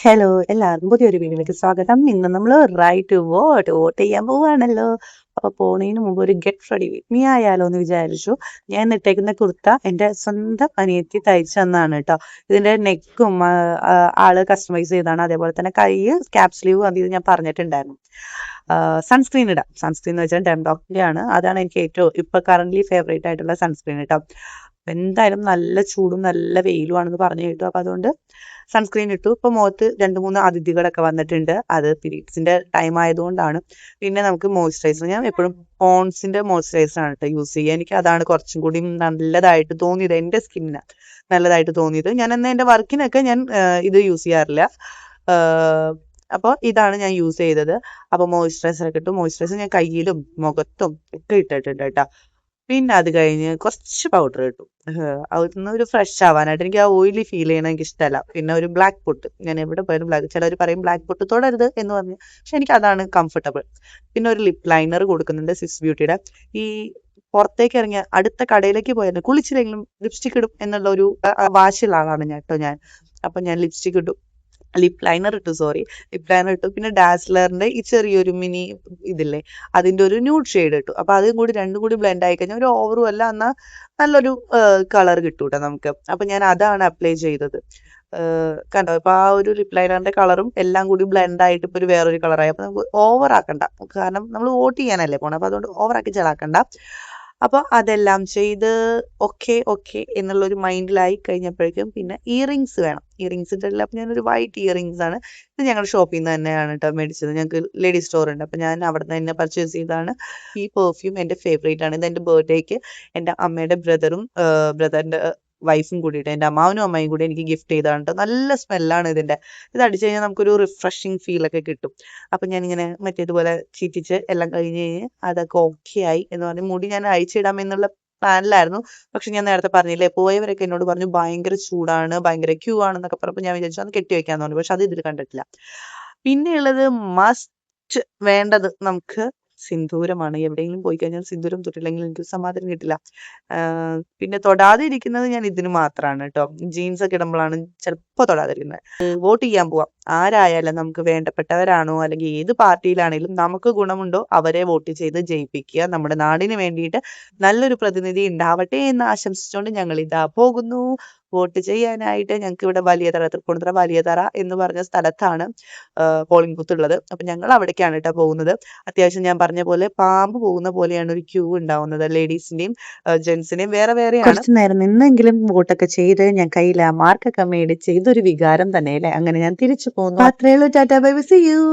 Hello എല്ലാവർക്കും പുതിയൊരു വീഡിയോയിലേക്ക് സ്വാഗതം. ഇന്ന് നമ്മൾ റൈറ്റ് വോട്ട് ചെയ്യാൻ പോവുകയാണല്ലോ. അപ്പൊ പോണതിന് മുമ്പ് ഒരു ഗെറ്റ് റെഡി വിത്ത് മീ ആയാലോ എന്ന് വിചാരിച്ചു. ഞാൻ ഇട്ടേക്കുന്ന കുർത്ത എൻ്റെ സ്വന്തം അനിയത്തി തയ്ച്ചു തന്നാണ് കേട്ടോ. ഇതിന്റെ നെക്കും ആള് കസ്റ്റമൈസ് ചെയ്താണ്. അതേപോലെ തന്നെ കൈ ക്യാപ് സ്ലീവ് അത് ഞാൻ പറഞ്ഞിട്ടുണ്ടായിരുന്നു. സൺസ്ക്രീൻ ഇടാം. സൺസ്ക്രീൻ എന്ന് വെച്ചാൽ ഡെംഡോക്കിന്റെ ആണ്. അതാണ് എനിക്ക് ഏറ്റവും ഇപ്പൊ കറന്റ് ഫേവറേറ്റ് ആയിട്ടുള്ള സൺസ്ക്രീൻ കേട്ടോ. എന്തായാലും നല്ല ചൂടും നല്ല വെയിലും ആണെന്ന് പറഞ്ഞു കേട്ടു. അപ്പൊ അതുകൊണ്ട് സൺസ്ക്രീൻ ഇട്ടു. ഇപ്പൊ മുഖത്ത് 2-3 അതിഥികളൊക്കെ വന്നിട്ടുണ്ട്. അത് പീരീഡ്സിന്റെ ടൈം ആയതുകൊണ്ടാണ്. പിന്നെ നമുക്ക് മോയ്സ്ചറൈസർ, ഞാൻ എപ്പോഴും പോൺസിന്റെ മോയ്സ്ചറൈസർ ആണ് കേട്ടോ യൂസ് ചെയ്യുക. എനിക്ക് അതാണ് കുറച്ചും കൂടി നല്ലതായിട്ട് തോന്നിയത്, എന്റെ സ്കിന്നിന് നല്ലതായിട്ട് തോന്നിയത്. ഞാൻ എന്നാൽ എന്റെ വർക്കിനൊക്കെ ഞാൻ ഇത് യൂസ് ചെയ്യാറില്ല. അപ്പോൾ ഇതാണ് ഞാൻ യൂസ് ചെയ്തത്. അപ്പോൾ മോയ്സ്ചറൈസർ ഒക്കെ ഇട്ടു. മോയ്സ്ചറൈസർ ഞാൻ കയ്യിലും മുഖത്തും ഒക്കെ ഇട്ടിട്ടുണ്ട് കേട്ടോ. പിന്നെ അത് കഴിഞ്ഞ് കുറച്ച് പൗഡർ ഇട്ടു. അതൊന്ന് ഒരു ഫ്രഷ് ആവാനായിട്ട്. എനിക്ക് ആ ഓയിലി ഫീൽ ചെയ്യണം എനിക്ക് ഇഷ്ടമല്ല. പിന്നെ ഒരു ബ്ലാക്ക് പൊട്ട്, ഞാൻ എവിടെ പോയാലും ബ്ലാക്ക്, ചിലർ പറയും ബ്ലാക്ക് പൊട്ട് തൊടരുത് എന്ന് പറഞ്ഞു, പക്ഷെ എനിക്ക് അതാണ് കംഫർട്ടബിൾ. പിന്നെ ഒരു ലിപ് ലൈനർ കൊടുക്കുന്നുണ്ട് സ്വിസ് ബ്യൂട്ടിയുടെ. ഈ പുറത്തേക്ക് ഇറങ്ങിയ അടുത്ത കടയിലേക്ക് പോയാൽ കുളിച്ചില്ലെങ്കിലും ലിപ്സ്റ്റിക് ഇടും എന്നുള്ള ഒരു വാശിയുള്ള ആളാണ് ഞാൻ കേട്ടോ ഞാൻ. അപ്പൊ ഞാൻ ലിപ്സ്റ്റിക് ഇട്ടു, ലിപ് ലൈനർ ഇട്ടു, ലിപ് ലൈനർ ഇട്ടു. പിന്നെ ഡാസ്ലറിന്റെ ഈ ചെറിയൊരു മിനി ഇതില്ലേ, അതിന്റെ ഒരു ന്യൂഡ് ഷെയ്ഡ് ഇട്ടു. അപ്പൊ അതും കൂടി രണ്ടും കൂടി ബ്ലെൻഡ് ആയി കഴിഞ്ഞാൽ ഒരു ഓവറും അല്ല, എന്നാൽ നല്ലൊരു കളർ കിട്ടൂട്ടോ നമുക്ക്. അപ്പൊ ഞാൻ അതാണ് അപ്ലൈ ചെയ്തത്. കണ്ടോ, ഇപ്പൊ ആ ഒരു ലിപ് ലൈനറിന്റെ കളറും എല്ലാം കൂടി ബ്ലെൻഡ് ആയിട്ട് ഇപ്പൊ ഒരു വേറൊരു കളറായി. അപ്പൊ നമുക്ക് ഓവർ ആക്കണ്ട, കാരണം നമ്മൾ വോട്ട് ചെയ്യാനല്ലേ പോണം. അപ്പൊ അതുകൊണ്ട് ഓവർ ആക്കി ചെലാക്കണ്ട. അപ്പൊ അതെല്ലാം ചെയ്ത് ഓക്കെ ഓക്കെ എന്നുള്ളൊരു മൈൻഡിലായി കഴിഞ്ഞപ്പോഴേക്കും പിന്നെ ഇയറിങ്സ് വേണം. ഇയറിങ്സ് ഇട്ടില്ല. അപ്പൊ ഞാനൊരു വൈറ്റ് ഇയറിങ്സ് ആണ്. ഇത് ഞങ്ങളുടെ ഷോപ്പിൽ നിന്ന് തന്നെയാണ് കേട്ടോ മേടിച്ചത്. ഞങ്ങൾക്ക് ലേഡി സ്റ്റോർ ഉണ്ട്. അപ്പൊ ഞാൻ അവിടെ നിന്ന് തന്നെ പർച്ചേസ് ചെയ്തതാണ്. ഈ പെർഫ്യൂം എന്റെ ഫേവറേറ്റ് ആണ്. ഇത് എന്റെ ബർത്ത്ഡേക്ക് എന്റെ അമ്മയുടെ ബ്രദറിന്റെ വൈഫും കൂടിയിട്ട്, എൻ്റെ അമ്മാവനും അമ്മയും കൂടി എനിക്ക് ഗിഫ്റ്റ് ചെയ്താണ് കേട്ടോ. നല്ല സ്മെല്ലാണ് ഇതിന്റെ. ഇത് അടിച്ചു കഴിഞ്ഞാൽ നമുക്കൊരു റിഫ്രഷിങ് ഫീൽ ഒക്കെ കിട്ടും. അപ്പൊ ഞാനിങ്ങനെ മറ്റേതുപോലെ ചീറ്റിച്ച് എല്ലാം കഴിഞ്ഞ് അതൊക്കെ ഓക്കെ ആയി എന്ന് പറഞ്ഞ് മുടി ഞാൻ അഴിച്ചിടാം എന്നുള്ള പ്ലാനിലായിരുന്നു. പക്ഷെ ഞാൻ നേരത്തെ പറഞ്ഞില്ലേ, പോയവരൊക്കെ എന്നോട് പറഞ്ഞു ഭയങ്കര ചൂടാണ്, ഭയങ്കര ക്യൂ ആണെന്നൊക്കെ പറഞ്ഞപ്പോൾ ഞാൻ വിചാരിച്ചു അത് കെട്ടി വെക്കാന്ന് പറഞ്ഞു. പക്ഷെ അത് ഇതിൽ കണ്ടിട്ടില്ല. പിന്നെയുള്ളത് മസ്റ്റ് വേണ്ടത് നമുക്ക് സിന്ദൂരമാണ്. എവിടെയെങ്കിലും പോയി കഴിഞ്ഞാൽ സിന്ദൂരം തൊട്ടില്ലെങ്കിൽ എനിക്ക് സമാധാനം കിട്ടില്ല. പിന്നെ തൊടാതെ ഇരിക്കുന്നത് ഞാൻ ഇതിന് മാത്രമാണ് കേട്ടോ. ജീൻസ് ഒക്കെ ഇടുമ്പോഴാണ് ചിലപ്പോൾ തൊടാതിരിക്കുന്നത്. വോട്ട് ചെയ്യാൻ പോവാം. ആരായാലും നമുക്ക് വേണ്ടപ്പെട്ടവരാണോ അല്ലെങ്കിൽ ഏത് പാർട്ടിയിലാണെങ്കിലും നമുക്ക് ഗുണമുണ്ടോ അവരെ വോട്ട് ചെയ്ത് ജയിപ്പിക്കുക. നമ്മുടെ നാടിന് വേണ്ടിയിട്ട് നല്ലൊരു പ്രതിനിധി ഉണ്ടാവട്ടെ എന്ന് ആശംസിച്ചുകൊണ്ട് ഞങ്ങൾ ഇതാ പോകുന്നു വോട്ട് ചെയ്യാനായിട്ട്. ഞങ്ങൾക്ക് ഇവിടെ തൃപ്പൂണിത്തുറ വലിയതറ എന്ന് പറഞ്ഞ സ്ഥലത്താണ് പോളിംഗ് ബൂത്ത് ഉള്ളത്. അപ്പൊ ഞങ്ങൾ അവിടേക്കാണ് കേട്ടോ പോകുന്നത്. അത്യാവശ്യം ഞാൻ പറഞ്ഞ പോലെ പാമ്പ് പോകുന്ന പോലെയാണ് ഒരു ക്യൂ ഉണ്ടാവുന്നത്. ലേഡീസിന്റെയും ജെന്റ്സിന്റെയും വേറെ വേറെയാണ്. കുറച്ചു നേരം നിന്നെങ്കിലും വോട്ടൊക്കെ ചെയ്ത് ഞാൻ കയ്യിൽ ആ മാർക്കൊക്കെ മേടിച്ച് ഇതൊരു വികാരം തന്നെ അല്ലേ. അങ്ങനെ ഞാൻ തിരിച്ചു പോകുന്നു. അത്രേ ഉള്ളൂ. Tata bye bye, see U.